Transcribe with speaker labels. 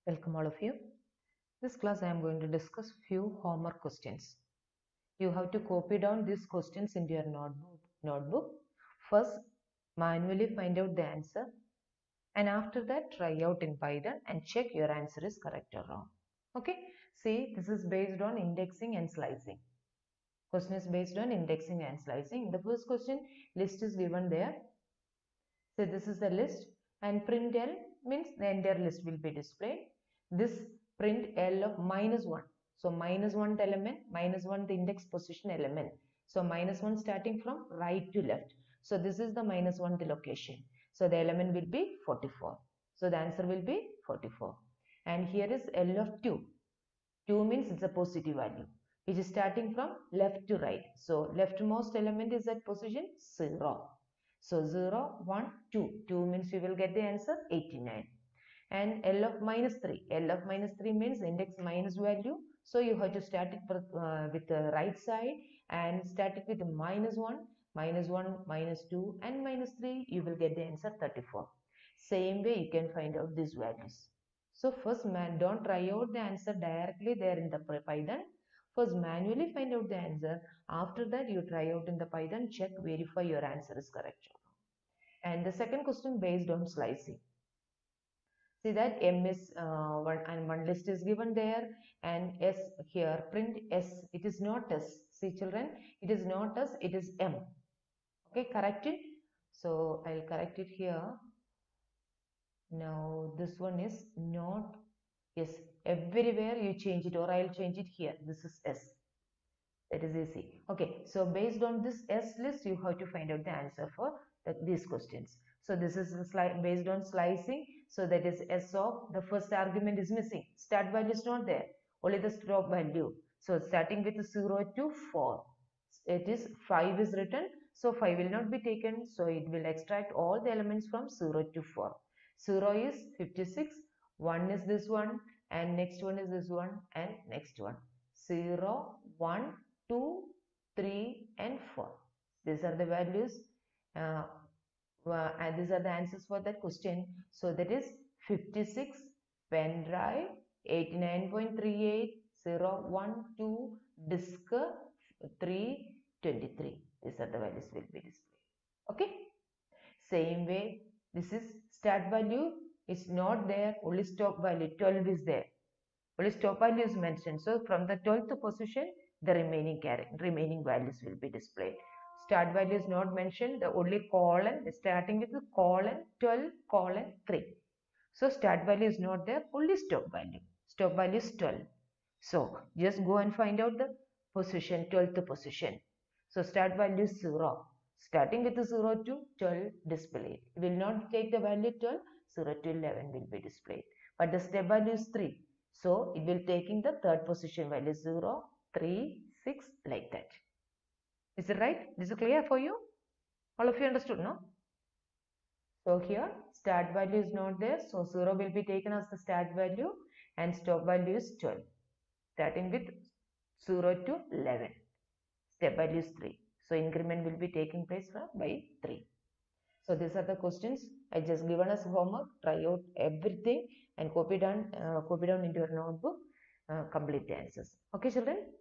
Speaker 1: Welcome all of you. This class I am going to discuss few homework questions. You have to copy down these questions into your notebook. First, manually find out the answer, and after that try out in Python and check your answer is correct or wrong. Okay, see, this is based on indexing and slicing. Question is based on indexing and slicing. The first question, list is given there. So this is the list, and print L means the entire list will be displayed. This print L of -1. So -1 element, -1 the index position element. So -1 starting from right to left. So this is the -1 location. So the element will be 44. So the answer will be 44. And here is L of 2. 2 means it's a positive value, which is starting from left to right. So leftmost element is at position 0. So 0, 1, 2. 2 means we will get the answer 89. And L of -3. L of -3 means index minus value. So you have to start it with the right side and start it with -1, -1, -2 and -3. You will get the answer 34. Same way you can find out these values. So first, don't try out the answer directly there in the Python. First, manually find out the answer. After that, you try out in the Python, check, verify your answer is correct. And the second question based on slicing. See that M is one list is given there, and S here, print S. It is not S. See children, it is not S, it is M. Okay, correct it. So I'll correct it here. Now this one is not, yes, everywhere you change it, or I'll change it here. This is S. That is easy. Okay, so based on this S list, you have to find out the answer for these questions. So this is based on slicing. So that is S of, the first argument is missing. Start value is not there, only the stop value. So starting with 0 to 4. It is 5 is written. So 5 will not be taken. So it will extract all the elements from 0 to 4. 0 is 56. 1 is this one. And next one is this one. And next one. 0, 1, 2, 3 and 4. These are the values and these are the answers for that question. So that is 56 pen drive, 89.38, 0, 1, 2, disk 3, 23. These are the values will be displayed. Okay. Same way, this is start value is not there, only stop value 12 is there. Only stop value is mentioned. So from the 12th position, the remaining values will be displayed. Start value is not mentioned. The only colon starting with the colon 12 colon 3. So start value is not there. Only stop value. Stop value is 12. So just go and find out the position, 12th position. So start value is 0. Starting with the 0 to 12 displayed. It will not take the value 12. 0 to 11 will be displayed. But the step value is 3. So it will taking the third position value 0, 3, 6 like that. Is it right? Is it clear for you? All of you understood, no? So here start value is not there. So 0 will be taken as the start value and stop value is 12. Starting with 0 to 11. Step value is 3. So increment will be taking place by 3. So these are the questions I just given as homework. Try out everything and copy down into your notebook. Complete the answers. Okay, children.